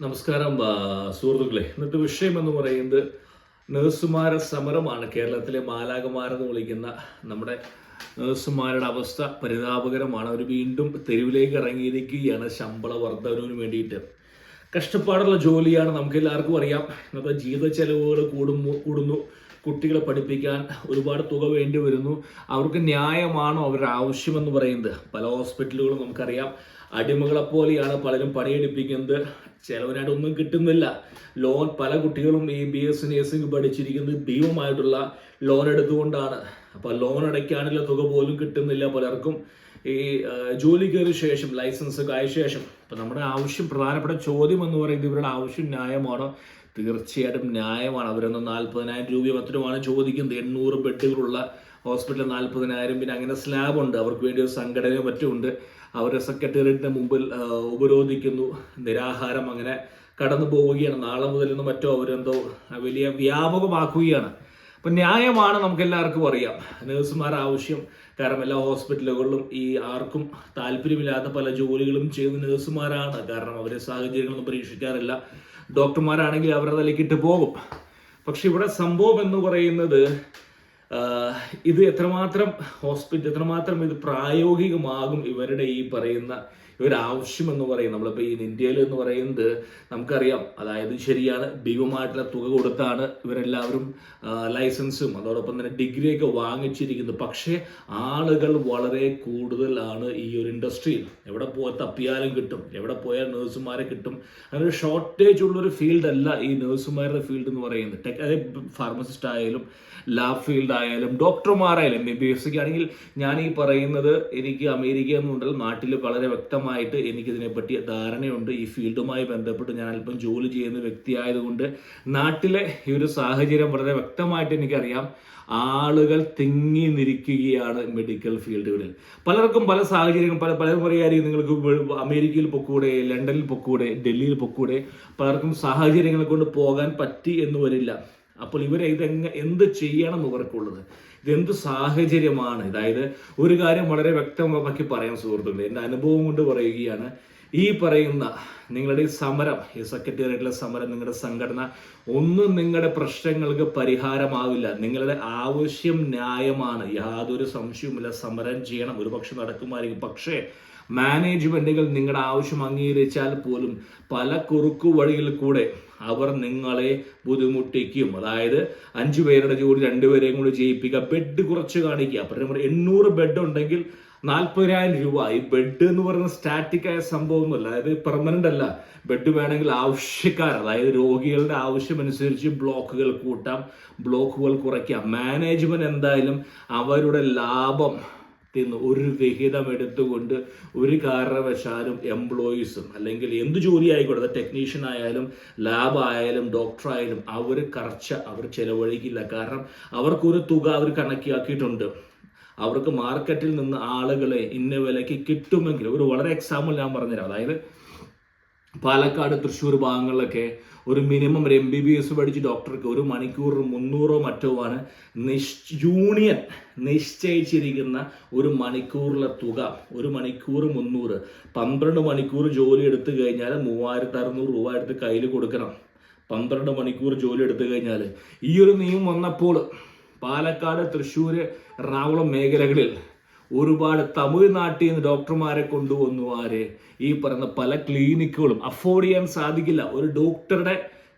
നമസ്കാരം സുഹൃത്തുക്കളെ. ഇന്നത്തെ വിഷയം എന്ന് പറയുന്നത് നഴ്സുമാരുടെ സമരമാണ്. കേരളത്തിലെ മാലാഖമാരെന്ന് വിളിക്കുന്ന നമ്മുടെ നഴ്സുമാരുടെ അവസ്ഥ പരിതാപകരമാണ്. അവർ വീണ്ടും തെരുവിലേക്ക് ഇറങ്ങിയിരിക്കുകയാണ് ശമ്പള വർധനവിന് വേണ്ടിയിട്ട്. കഷ്ടപ്പാടുള്ള ജോലിയാണ്, നമുക്ക് എല്ലാവർക്കും അറിയാം. ഇന്നത്തെ ജീവിത ചെലവുകൾ കൂടുന്നു. കുട്ടികളെ പഠിപ്പിക്കാൻ ഒരുപാട് തുക വേണ്ടി വരുന്നു. അവർക്ക് ന്യായമാണോ അവരുടെ ആവശ്യമെന്ന് പറയുന്നത്? പല ഹോസ്പിറ്റലുകളും നമുക്കറിയാം അടിമകളെപ്പോലെയാണ് പലരും പണിയെടുപ്പിക്കുന്നത്. ചിലവനായിട്ട് ഒന്നും കിട്ടുന്നില്ല. ലോൺ പല കുട്ടികളും ഈ BS നേഴ്സിംഗ് പഠിച്ചിരിക്കുന്നത് ഭീമമായിട്ടുള്ള ലോൺ എടുത്തുകൊണ്ടാണ്. അപ്പോൾ ലോൺ അടയ്ക്കാനുള്ള തുക പോലും കിട്ടുന്നില്ല പലർക്കും. ഈ ജോലി കയറിയ ശേഷം ലൈസൻസ് ഒക്കെ ആയ ശേഷം ഇപ്പം നമ്മുടെ ആവശ്യം, പ്രധാനപ്പെട്ട ചോദ്യം എന്ന് പറയുന്നത് ഇവരുടെ ആവശ്യം ന്യായമാണോ? തീർച്ചയായിട്ടും ന്യായമാണ്. അവരൊന്ന് 40,000 രൂപ മറ്റുമാണ് ചോദിക്കുന്നത്. 800 ബെഡുകളുള്ള ഹോസ്പിറ്റൽ 40,000. പിന്നെ അങ്ങനെ സ്ലാബ് ഉണ്ട്, അവർക്ക് വേണ്ടി ഒരു സംഘടനയും മറ്റുമുണ്ട്. അവരുടെ സെക്രട്ടേറിയറ്റിന്റെ മുമ്പിൽ ഉപരോധിക്കുന്നു. നിരാഹാരം അങ്ങനെ കടന്നു പോവുകയാണ്. നാളെ മുതൽ മറ്റോ അവരെന്തോ വലിയ വ്യാപകമാക്കുകയാണ്. അപ്പം ന്യായമാണ്, നമുക്ക് എല്ലാവർക്കും അറിയാം നഴ്സുമാർ ആവശ്യം. കാരണം എല്ലാ ഹോസ്പിറ്റലുകളിലും ഈ ആർക്കും താല്പര്യമില്ലാത്ത പല ജോലികളും ചെയ്യുന്ന നഴ്സുമാരാണ്. കാരണം അവരെ സാഹചര്യങ്ങളൊന്നും പരീക്ഷിക്കാറില്ല. ഡോക്ടർമാരാണെങ്കിൽ അവരുടെ തലക്കിട്ട് പോകും. പക്ഷെ ഇവിടെ സംഭവം എന്ന് പറയുന്നത് ഇത് എത്രമാത്രം ഇത് പ്രായോഗികമാകും ഇവരുടെ ഈ പറയുന്ന ഇവരാവശ്യം എന്ന് പറയും. നമ്മളിപ്പോൾ ഈ ഇന്ത്യയിൽ എന്ന് പറയുന്നത് നമുക്കറിയാം. അതായത് ശരിയാണ്, ഭീമമായിട്ടുള്ള തുക കൊടുത്താണ് ഇവരെല്ലാവരും ലൈസൻസും അതോടൊപ്പം തന്നെ ഡിഗ്രിയൊക്കെ വാങ്ങിച്ചിരിക്കുന്നത്. പക്ഷേ ആളുകൾ വളരെ കൂടുതലാണ് ഈ ഒരു ഇൻഡസ്ട്രിയിൽ. എവിടെ പോയി തപ്പിയാലും കിട്ടും, എവിടെ പോയാൽ നേഴ്സുമാരെ കിട്ടും. അങ്ങനെ ഷോർട്ടേജ് ഉള്ളൊരു ഫീൽഡല്ല ഈ നേഴ്സുമാരുടെ ഫീൽഡ് എന്ന് പറയുന്നത്. അതായത് ഫാർമസിസ്റ്റ് ആയാലും ലാബ് ഫീൽഡ് ആയാലും ഡോക്ടർമാരായാലും MBBS ആണെങ്കിൽ ഞാൻ ഈ പറയുന്നത്, എനിക്ക് അമേരിക്ക എന്നുണ്ടെങ്കിൽ നാട്ടിൽ വളരെ വ്യക്തമായിട്ട് എനിക്കിതിനെപ്പറ്റി ധാരണയുണ്ട്. ഈ ഫീൽഡുമായി ബന്ധപ്പെട്ട് ഞാൻ അല്പം ജോലി ചെയ്യുന്ന വ്യക്തിയായതുകൊണ്ട് നാട്ടിലെ ഈ ഒരു സാഹചര്യം വളരെ വ്യക്തമായിട്ട് എനിക്കറിയാം. ആളുകൾ തിങ്ങി നിൽക്കുകയാണ് മെഡിക്കൽ ഫീൽഡുകളിൽ. പലർക്കും പല സാഹചര്യങ്ങളും പലരും പറയായിരിക്കും നിങ്ങൾക്ക് അമേരിക്കയിൽ പൊക്കൂടെ, ലണ്ടനിൽ പൊക്കൂടെ, ഡൽഹിയിൽ പൊക്കൂടെ. പലർക്കും സാഹചര്യങ്ങളെ കൊണ്ട് പോകാൻ പറ്റി എന്ന് വരില്ല. അപ്പോൾ ഇവരെ എന്ത് ചെയ്യണം ഇവർക്കുള്ളത്? ഇതെന്ത് സാഹചര്യമാണ്? അതായത് ഒരു കാര്യം വളരെ വ്യക്തമാക്കി പറയാൻ സുഹൃത്തുക്കളെ, എൻ്റെ അനുഭവം കൊണ്ട് പറയുകയാണ്. ഈ പറയുന്ന നിങ്ങളുടെ ഈ സമരം, ഈ സെക്രട്ടേറിയറ്റിലെ സമരം, നിങ്ങളുടെ സംഘടന ഒന്നും നിങ്ങളുടെ പ്രശ്നങ്ങൾക്ക് പരിഹാരമാവില്ല. നിങ്ങളുടെ ആവശ്യം ന്യായമാണ്, യാതൊരു സംശയവുമില്ല. സമരം ചെയ്യണം, ഒരുപക്ഷെ നടക്കുമായിരിക്കും. പക്ഷേ മാനേജ്മെന്റുകൾ നിങ്ങളുടെ ആവശ്യം അംഗീകരിച്ചാൽ പോലും പല കുറുക്കു വഴിയിൽ കൂടെ അവർ നിങ്ങളെ ബുദ്ധിമുട്ടിക്കും. അതായത് 5 പേരുടെ ജോലി 2 പേരെയും കൂടി ചെയ്യിപ്പിക്കുക, ബെഡ് കുറച്ച് കാണിക്കുക. അപ്പം 800 ബെഡ് ഉണ്ടെങ്കിൽ 40,000 രൂപ. ഈ ബെഡ് എന്ന് പറയുന്നത് സ്റ്റാറ്റിക് ആയ സംഭവമൊന്നുമല്ല, അതായത് പെർമനന്റ് അല്ല. ബെഡ് വേണമെങ്കിൽ ആവശ്യക്കാർ, അതായത് രോഗികളുടെ ആവശ്യമനുസരിച്ച് ബ്ലോക്കുകൾ കൂട്ടാം, ബ്ലോക്കുകൾ കുറയ്ക്കാം. മാനേജ്മെന്റ് എന്തായാലും അവരുടെ ലാഭം ഒരു വിഹിതം എടുത്തുകൊണ്ട് ഒരു കാരണവശാലും എംപ്ലോയീസും അല്ലെങ്കിൽ എന്ത് ജോലി ആയിക്കോട്ടെ, ടെക്നീഷ്യൻ ആയാലും ലാബ് ആയാലും ഡോക്ടർ ആയാലും അവർ ചെലവഴിക്കില്ല. കാരണം അവർക്കൊരു തുക അവർ കണക്കാക്കിയിട്ടുണ്ട്. അവർക്ക് മാർക്കറ്റിൽ നിന്ന് ആളുകളെ ഇന്ന വിലയ്ക്ക് കിട്ടുമെങ്കിൽ, ഒരു വളരെ എക്സാമ്പിൾ ഞാൻ പറഞ്ഞുതരാം. അതായത് പാലക്കാട്, തൃശ്ശൂർ ഭാഗങ്ങളിലൊക്കെ ഒരു മിനിമം ഒരു MBBS പഠിച്ച് ഡോക്ടർക്ക് ഒരു മണിക്കൂർ 300 മറ്റോ ആണ് യൂണിയൻ നിശ്ചയിച്ചിരിക്കുന്ന ഒരു മണിക്കൂറിലെ തുക. ഒരു മണിക്കൂർ 300, 12 മണിക്കൂർ ജോലി എടുത്തു കഴിഞ്ഞാൽ 3,600 രൂപ എടുത്ത് കയ്യിൽ കൊടുക്കണം. 12 മണിക്കൂർ ജോലി എടുത്തു കഴിഞ്ഞാൽ ഈ ഒരു നിയമം വന്നപ്പോൾ പാലക്കാട്, തൃശ്ശൂർ, എറണാകുളം മേഖലകളിൽ ഒരുപാട് തമിഴ്നാട്ടിൽ നിന്ന് ഡോക്ടർമാരെ കൊണ്ടുവന്നു. ഈ പറയുന്ന പല ക്ലിനിക്കുകളും അഫോർഡ് ചെയ്യാൻ സാധിക്കില്ല. ഒരു ഡോക്ടറുടെ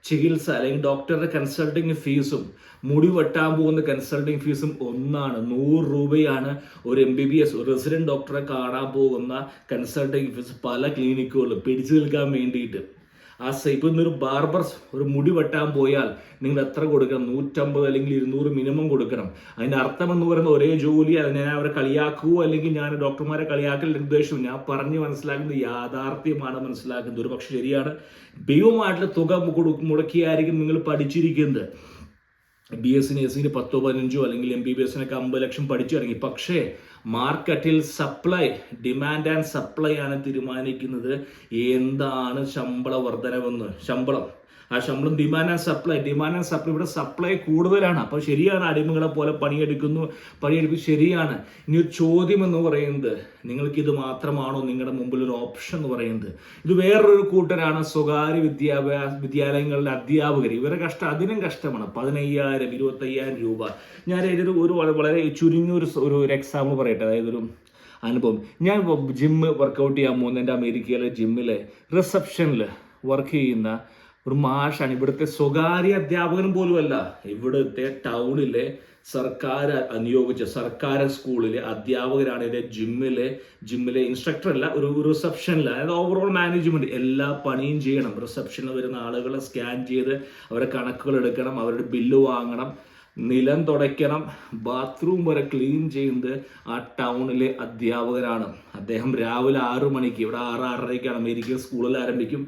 ചികിത്സ അല്ലെങ്കിൽ ഡോക്ടറുടെ കൺസൾട്ടിങ് ഫീസും മുടി വെട്ടാൻ പോകുന്ന കൺസൾട്ടിങ് ഫീസും ഒന്നാണ്. 100 രൂപയാണ് ഒരു MBBS ഒരു റെസിഡന്റ് ഡോക്ടറെ കാണാൻ പോകുന്ന കൺസൾട്ടിങ് ഫീസ് പല ക്ലിനിക്കുകളും പിടിച്ചു നിൽക്കാൻ വേണ്ടിയിട്ട്. ഇപ്പം ഇന്നൊരു ബാർബർ ഒരു മുടി വെട്ടാൻ പോയാൽ നിങ്ങൾ എത്ര കൊടുക്കണം? 150 അല്ലെങ്കിൽ 200 മിനിമം കൊടുക്കണം. അതിൻ്റെ അർത്ഥം എന്ന് പറയുന്നത് ഒരേ ജോലി, ഞാൻ അവരെ കളിയാക്കുവോ അല്ലെങ്കിൽ ഞാൻ ഡോക്ടർമാരെ കളിയാക്കൽ ഉദ്ദേശവും ഞാൻ പറഞ്ഞ് മനസ്സിലാക്കുന്നത് യാഥാർത്ഥ്യമാണ് മനസ്സിലാക്കുന്നത്. ഒരു പക്ഷെ ശരിയാണ്, ഭീമമായിട്ടുള്ള തുക മുടക്കിയായിരിക്കും നിങ്ങൾ പഠിച്ചിരിക്കുന്നത്. BS നേഴ്സിംഗിന് 10-15 അല്ലെങ്കിൽ MBBS 50 ലക്ഷം പഠിച്ചു ഇറങ്ങി. പക്ഷേ മാർക്കറ്റിൽ സപ്ലൈ, ഡിമാൻഡ് ആൻഡ് സപ്ലൈ ആണ് തീരുമാനിക്കുന്നത് എന്താണ് ശമ്പള വർധനവെന്ന്. ആ ശമ്പളം ഡിമാൻഡ് ആൻഡ് സപ്ലൈ ഇവിടെ സപ്ലൈ കൂടുതലാണ്. അപ്പോൾ ശരിയാണ്, അടിമകളെ പോലെ പണിയെടുക്കും, ശരിയാണ്. ഇനി ഒരു ചോദ്യം എന്ന് പറയുന്നത്, നിങ്ങൾക്ക് ഇത് മാത്രമാണോ നിങ്ങളുടെ മുമ്പിൽ ഒരു ഓപ്ഷൻ എന്ന് പറയുന്നത്? ഇത് വേറൊരു കൂട്ടരാണ്, സ്വകാര്യ വിദ്യാലയങ്ങളിലെ അധ്യാപകർ. ഇവരെ കഷ്ടം അതിനും കഷ്ടമാണ്. 15,000 25,000 രൂപ. ഞാൻ ഒരു വളരെ ചുരുങ്ങിയ ഒരു എക്സാമ്പിൾ പറയട്ടെ. അതായത് ഒരു അനുഭവം. ഞാൻ ജിമ്മ് വർക്കൗട്ട് ചെയ്യാൻ പോകുന്ന അമേരിക്കയിലെ ജിമ്മിലെ റിസപ്ഷനിൽ വർക്ക് ചെയ്യുന്ന ഒരു മാഷാണ്. ഇവിടുത്തെ സ്വകാര്യ അധ്യാപകനും പോലുമല്ല, ഇവിടുത്തെ ടൗണിലെ സർക്കാർ നിയോഗിച്ച സർക്കാർ സ്കൂളിലെ അധ്യാപകരാണ് ഇതിന്റെ ജിമ്മിലെ ഇൻസ്ട്രക്ടർ അല്ല, ഒരു റിസപ്ഷനിൽ, അതായത് ഓവറോൾ മാനേജ്മെന്റ് എല്ലാ പണിയും ചെയ്യണം. റിസപ്ഷനിൽ വരുന്ന ആളുകളെ സ്കാൻ ചെയ്ത് അവരുടെ കണക്കുകൾ എടുക്കണം, അവരുടെ ബില്ല് വാങ്ങണം, നിലം തുടയ്ക്കണം, ബാത്റൂം വരെ ക്ലീൻ ചെയ്യുന്നത് ആ ടൗണിലെ അധ്യാപകരാണ്. അദ്ദേഹം രാവിലെ 6 മണിക്ക്, ഇവിടെ 6-6:30 അമേരിക്കൻ സ്കൂളിൽ ആരംഭിക്കും.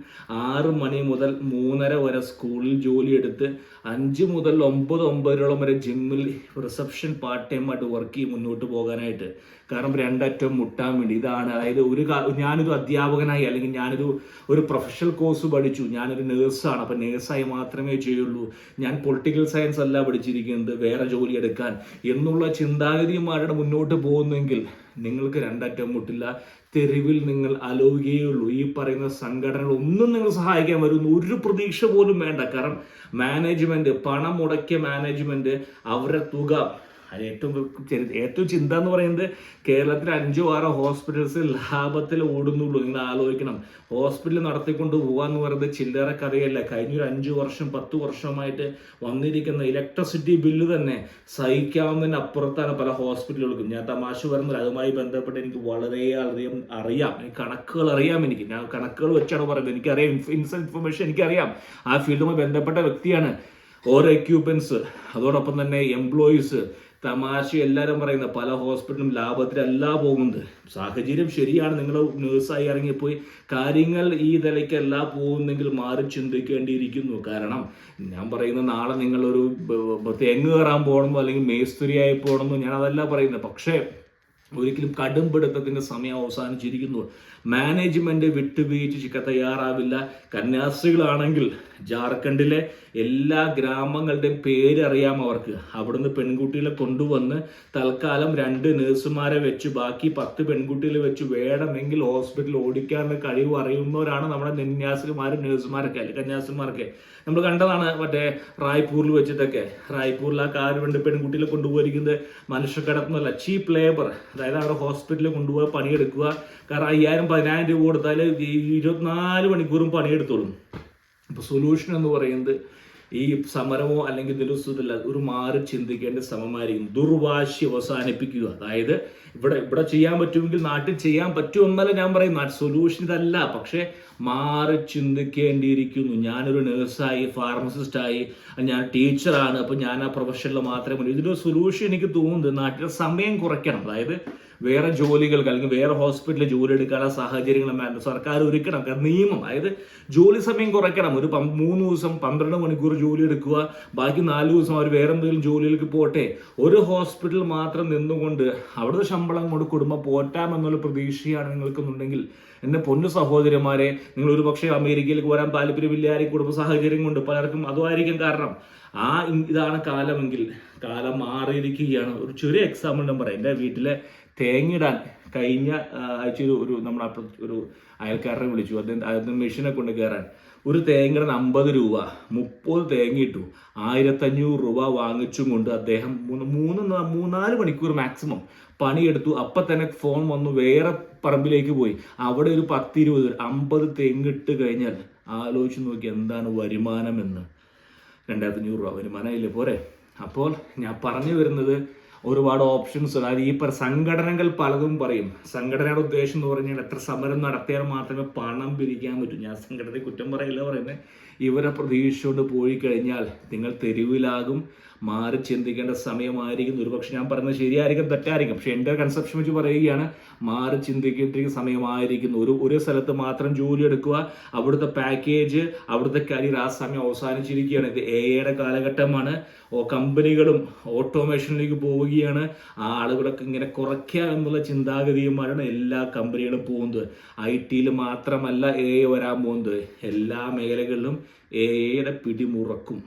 6 മണി മുതൽ 3:30 വരെ സ്കൂളിൽ ജോലിയെടുത്ത് 5 മുതൽ 9 വരെ ജിമ്മിൽ റിസപ്ഷൻ പാർട്ട് ടൈം ആയിട്ട് വർക്ക് ചെയ്യും മുന്നോട്ട് പോകാനായിട്ട്. കാരണം 2 അറ്റം മുട്ടാൻ വേണ്ടി. ഇതാണ്, അതായത് ഞാനൊരു അധ്യാപകനായി, അല്ലെങ്കിൽ ഞാനൊരു പ്രൊഫഷണൽ കോഴ്സ് പഠിച്ചു, ഞാനൊരു നേഴ്സാണ്, അപ്പം നേഴ്സായി മാത്രമേ ചെയ്യുള്ളൂ, ഞാൻ പൊളിറ്റിക്കൽ സയൻസ് അല്ല പഠിച്ചിരിക്കുന്നത്, വേറെ ജോലി എടുക്കാൻ എന്നുള്ള ചിന്താഗതിയുമാരുടെ മുന്നോട്ട് പോകുന്നെങ്കിൽ നിങ്ങൾക്ക് 2 അറ്റം മുട്ടില്ല, തെരുവിൽ നിങ്ങൾ അലോകുകയുള്ളൂ. ഈ പറയുന്ന സംഘടനകൾ ഒന്നും നിങ്ങൾ സഹായിക്കാൻ വരുന്ന ഒരു പ്രതീക്ഷ പോലും വേണ്ട. കാരണം മാനേജ്മെന്റ്, പണം മുടക്കിയ മാനേജ്മെന്റ് അവരുടെ തുക, ഏറ്റവും ചിന്ത എന്ന് പറയുന്നത് കേരളത്തിൽ 5-6 ഹോസ്പിറ്റൽസ് ലാഭത്തിൽ ഓടുന്നുള്ളൂ. നിങ്ങൾ ആലോചിക്കണം, ഹോസ്പിറ്റൽ നടത്തിക്കൊണ്ട് പോകാന്ന് പറയുന്നത് ചില്ലറ കഥയല്ല. കഴിഞ്ഞൊരു 5 വർഷം 10 വർഷമായിട്ട് വന്നിരിക്കുന്ന ഇലക്ട്രിസിറ്റി ബില്ല് തന്നെ സഹിക്കാവുന്നതിന് അപ്പുറത്താണ് പല ഹോസ്പിറ്റലുകൾക്കും. ഞാൻ തമാശ പറയുന്നത്, അതുമായി ബന്ധപ്പെട്ട് എനിക്ക് വളരെയധികം അറിയാം, കണക്കുകൾ അറിയാം. ഞാൻ കണക്കുകൾ വെച്ചാണ് പറയുന്നത്, എനിക്കറിയാം, ഇൻഫർമേഷൻ എനിക്കറിയാം. ആ ഫീൽഡുമായി ബന്ധപ്പെട്ട വ്യക്തിയാണ്. ഓരോ എക്യൂപ്മെന്റ്സ്, അതോടൊപ്പം തന്നെ എംപ്ലോയീസ്, തമാശ എല്ലാവരും പറയുന്ന പല ഹോസ്പിറ്റലും ലാഭത്തിലല്ല പോകുന്നത്. സാഹചര്യം ശരിയാണ്, നിങ്ങൾ നേഴ്സായി ഇറങ്ങിപ്പോയി കാര്യങ്ങൾ ഈ നിലയ്ക്കല്ല പോകുന്നെങ്കിൽ മാറി ചിന്തിക്കേണ്ടിയിരിക്കുന്നു. കാരണം ഞാൻ പറയുന്നത്, നാളെ നിങ്ങളൊരു തെങ്ങ് കയറാൻ പോകണമെന്നോ അല്ലെങ്കിൽ മേസ്ത്രിയായി പോകണമെന്നോ ഞാൻ അതല്ല പറയുന്നത്. പക്ഷേ ഒരിക്കലും കടുംപിടുത്തത്തിന്റെ സമയം അവസാനിച്ചിരിക്കുന്നു. മാനേജ്മെന്റ് വിട്ടുവീഴ്ചയ്ക്ക് തയ്യാറാവില്ല. കന്യാസ്ത്രീകളാണെങ്കിൽ ജാർഖണ്ഡിലെ എല്ലാ ഗ്രാമങ്ങളുടെയും പേരറിയാം അവർക്ക്. അവിടുന്ന് പെൺകുട്ടികളെ കൊണ്ടുവന്ന് തൽക്കാലം 2 നേഴ്സുമാരെ വെച്ച് ബാക്കി 10 പെൺകുട്ടികളെ വെച്ച് വേണമെങ്കിൽ ഹോസ്പിറ്റൽ ഓടിക്കാനുള്ള കഴിവ് അറിയുന്നവരാണ് നമ്മുടെ നേഴ്സുമാരൊക്കെ, അല്ലെങ്കിൽ കന്യാസ്ത്രീമാരൊക്കെ. നമ്മൾ കണ്ടതാണ് മറ്റേ റായ്പൂരിൽ വെച്ചിട്ടൊക്കെ. റായ്പൂരിൽ ആ 2 പെൺകുട്ടികളെ കൊണ്ടുപോയിരിക്കുന്നത് മനുഷ്യക്കടത്തുന്നല്ല, ചീപ്പ് ലേബർ. അതായത് അവരുടെ ഹോസ്പിറ്റലിൽ കൊണ്ടുപോയി പണിയെടുക്കുക. കാരണം 5,000-10,000 രൂപ കൊടുത്താൽ 24 മണിക്കൂറും പണിയെടുത്തോളും. അപ്പോൾ സൊല്യൂഷൻ എന്ന് പറയുന്നത് ഈ സമരമോ അല്ലെങ്കിൽ നിരുത്സവത്തില്ല, ഒരു മാറി ചിന്തിക്കേണ്ട സമമായിരിക്കും. ദുർവാശി അവസാനിപ്പിക്കുക. അതായത് ഇവിടെ ചെയ്യാൻ പറ്റുമെങ്കിൽ നാട്ടിൽ ചെയ്യാൻ പറ്റുമെന്നല്ല ഞാൻ പറയും. സൊല്യൂഷൻ ഇതല്ല, പക്ഷെ മാറി ചിന്തിക്കേണ്ടിയിരിക്കുന്നു. ഞാനൊരു നേഴ്സായി, ഫാർമസിസ്റ്റായി, ഞാൻ ടീച്ചറാണ്, അപ്പം ഞാൻ ആ പ്രൊഫഷനിൽ മാത്രമേ. ഇതിൻ്റെ സൊല്യൂഷൻ എനിക്ക് തോന്നുന്നത് നാട്ടിലെ സമയം കുറയ്ക്കണം. അതായത് വേറെ ജോലികൾക്ക് അല്ലെങ്കിൽ വേറെ ഹോസ്പിറ്റലിൽ ജോലി എടുക്കാനുള്ള സാഹചര്യങ്ങൾ സർക്കാർ ഒരുക്കണം. കാരണം നിയമം, അതായത് ജോലി സമയം കുറയ്ക്കണം. ഒരു 3 ദിവസം 12 മണിക്കൂർ ജോലി എടുക്കുക, ബാക്കി 4 ദിവസം അവർ വേറെ എന്തെങ്കിലും ജോലികൾക്ക് പോട്ടെ. ഒരു ഹോസ്പിറ്റൽ മാത്രം നിന്നുകൊണ്ട് അവിടുത്തെ ശമ്പളം കൊണ്ട് കുടുംബം പോറ്റാമെന്നുള്ള പ്രതീക്ഷയാണ് നിങ്ങൾക്കെന്നുണ്ടെങ്കിൽ, എൻ്റെ പൊന്നു സഹോദരന്മാരെ, നിങ്ങൾ ഒരു പക്ഷേ അമേരിക്കയിലേക്ക് വരാൻ താല്പര്യമില്ലാതെ കുടുംബ സാഹചര്യം കൊണ്ട് പലർക്കും അതുമായിരിക്കും കാരണം. ഇതാണ് കാലമെങ്കിൽ കാലം മാറിയിരിക്കുകയാണ്. ഒരു ചെറിയ എക്സാമ്പിൾ ഞാൻ പറയാം. എൻ്റെ വീട്ടിലെ തേങ്ങയിടാൻ കഴിഞ്ഞ ആഴ്ച നമ്മുടെ ഒരു അയൽക്കാരനെ വിളിച്ചു. അദ്ദേഹം മെഷീനെ കൊണ്ട് കയറാൻ. ഒരു തേങ്ങയുടെ 50 രൂപ, 30 തേങ്ങ ഇട്ടു, 1,500 രൂപ വാങ്ങിച്ചും കൊണ്ട് അദ്ദേഹം 3-4 മണിക്കൂർ മാക്സിമം പണിയെടുത്തു. അപ്പം തന്നെ ഫോൺ വന്നു, വേറെ പറമ്പിലേക്ക് പോയി. അവിടെ ഒരു 10-20-50 തെങ്ങിട്ട് കഴിഞ്ഞാൽ ആലോചിച്ച് നോക്കി എന്താണ് വരുമാനം എന്ന്. 2,500 രൂപ വരുമാനമില്ലേ പോരെ? അപ്പോൾ ഞാൻ പറഞ്ഞു വരുന്നത്, ഒരുപാട് ഓപ്ഷൻസ്. അതായത് ഈ സംഘടനകൾ പലതും പറയും. സംഘടനയുടെ ഉദ്ദേശം എന്ന് പറഞ്ഞാൽ എത്ര സമരം നടത്തിയാൽ മാത്രമേ പണം പിരിക്കാൻ പറ്റൂ. ഞാൻ സംഘടനയെ കുറ്റം പറയില്ല പറയുന്നത്. ഇവരെ പ്രതീക്ഷിച്ചുകൊണ്ട് പോയി കഴിഞ്ഞാൽ നിങ്ങൾ തെരുവിലാകും. മാറി ചിന്തിക്കേണ്ട സമയമായിരിക്കും. ഒരുപക്ഷെ ഞാൻ പറയുന്നത് ശരിയായിരിക്കും, തെറ്റായിരിക്കും, പക്ഷെ എൻ്റെ കൺസെപ്ഷൻ വെച്ച് പറയുകയാണ്, മാറി ചിന്തിക്കേണ്ട സമയമായിരിക്കുന്നു. ഒരു സ്ഥലത്ത് മാത്രം ജോലി എടുക്കുക, അവിടുത്തെ പാക്കേജ്, അവിടുത്തെ കരിയർ ആ സമയം അവസാനിച്ചിരിക്കുകയാണ്. ഇത് AI കാലഘട്ടമാണ്. കമ്പനികളും ഓട്ടോമേഷനിലേക്ക് പോവുകയാണ്. ആ ആളുകളൊക്കെ ഇങ്ങനെ കുറയ്ക്കുക എന്നുള്ള ചിന്താഗതിയുമായാണ് എല്ലാ കമ്പനികളും പോകുന്നത്. IT മാത്രമല്ല AI വരാൻ പോകുന്നത്, എല്ലാ മേഖലകളിലും AI പിടിമുറക്കും.